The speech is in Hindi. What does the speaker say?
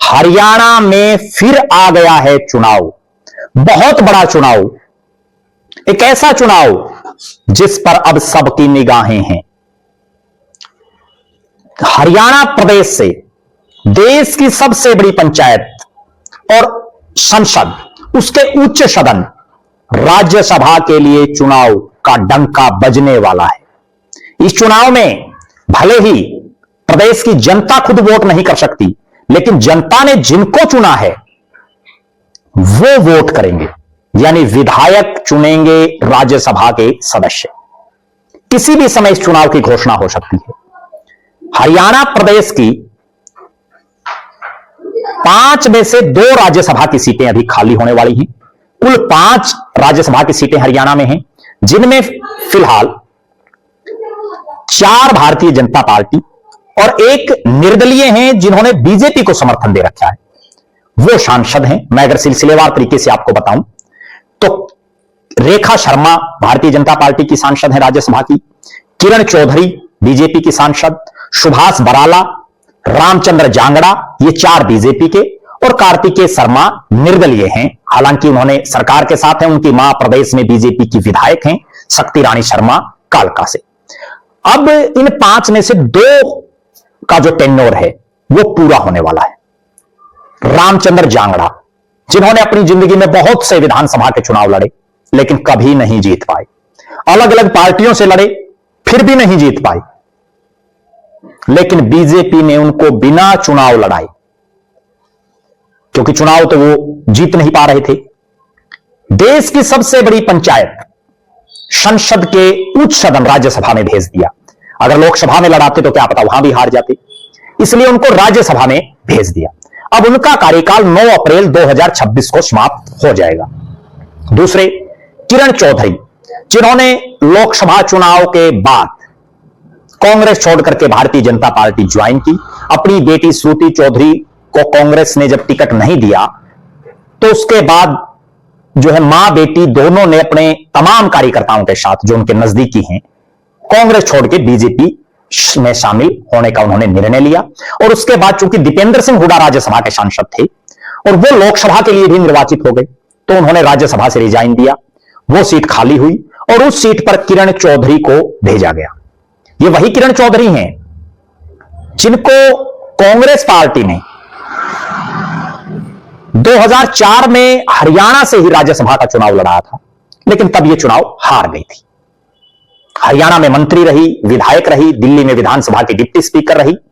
हरियाणा में फिर आ गया है चुनाव, बहुत बड़ा चुनाव, एक ऐसा चुनाव जिस पर अब सबकी निगाहें हैं। हरियाणा प्रदेश से देश की सबसे बड़ी पंचायत और संसद, उसके उच्च सदन राज्यसभा के लिए चुनाव का डंका बजने वाला है। इस चुनाव में भले ही प्रदेश की जनता खुद वोट नहीं कर सकती, लेकिन जनता ने जिनको चुना है वो वोट करेंगे, यानी विधायक चुनेंगे राज्यसभा के सदस्य। किसी भी समय इस चुनाव की घोषणा हो सकती है। हरियाणा प्रदेश की 5 में से 2 राज्यसभा की सीटें अभी खाली होने वाली हैं। कुल 5 राज्यसभा की सीटें हरियाणा में हैं, जिनमें फिलहाल 4 भारतीय जनता पार्टी और 1 निर्दलीय हैं जिन्होंने बीजेपी को समर्थन दे रखा है, वो सांसद हैं। मैं अगर सिलसिलेवार तरीके से आपको बताऊं तो रेखा शर्मा भारतीय जनता पार्टी की सांसद है राज्यसभा की, किरण चौधरी बीजेपी की सांसद, सुभाष बराला, रामचंद्र जांगड़ा, ये 4 बीजेपी के, और कार्तिकेय शर्मा निर्दलीय हैं। हालांकि उन्होंने सरकार के साथ हैं, उनकी मां प्रदेश में बीजेपी की विधायक हैं, शक्ति रानी शर्मा कालका से। अब इन 5 में से 2 का जो टेन्योर है वो पूरा होने वाला है। रामचंद्र जांगड़ा, जिन्होंने अपनी जिंदगी में बहुत से विधानसभा के चुनाव लड़े लेकिन कभी नहीं जीत पाए, अलग अलग पार्टियों से लड़े फिर भी नहीं जीत पाए, लेकिन बीजेपी ने उनको बिना चुनाव लड़ाए, क्योंकि चुनाव तो वो जीत नहीं पा रहे थे, देश की सबसे बड़ी पंचायत संसद के उच्च सदन राज्यसभा में भेज दिया। अगर लोकसभा में लड़ाते तो क्या पता वहां भी हार जाते, इसलिए उनको राज्यसभा में भेज दिया। अब उनका कार्यकाल 9 अप्रैल 2026 को समाप्त हो जाएगा। दूसरे किरण चौधरी, जिन्होंने लोकसभा चुनाव के बाद कांग्रेस छोड़कर के भारतीय जनता पार्टी ज्वाइन की। अपनी बेटी श्रुति चौधरी को कांग्रेस ने जब टिकट नहीं दिया तो उसके बाद जो है मां बेटी दोनों ने अपने तमाम कार्यकर्ताओं के साथ जो उनके नजदीकी हैं कांग्रेस छोड़ के बीजेपी में शामिल होने का उन्होंने निर्णय लिया। और उसके बाद चूंकि दीपेंद्र सिंह हुड्डा राज्यसभा के सांसद थे और वो लोकसभा के लिए भी निर्वाचित हो गए, तो उन्होंने राज्यसभा से रिजाइन दिया। वो सीट खाली हुई और उस सीट पर किरण चौधरी को भेजा गया। ये वही किरण चौधरी हैं जिनको कांग्रेस पार्टी ने 2004 में हरियाणा से ही राज्यसभा का चुनाव लड़ा था, लेकिन तब ये चुनाव हार गई थी। हरियाणा में मंत्री रही, विधायक रही, दिल्ली में विधानसभा की डिप्टी स्पीकर रही,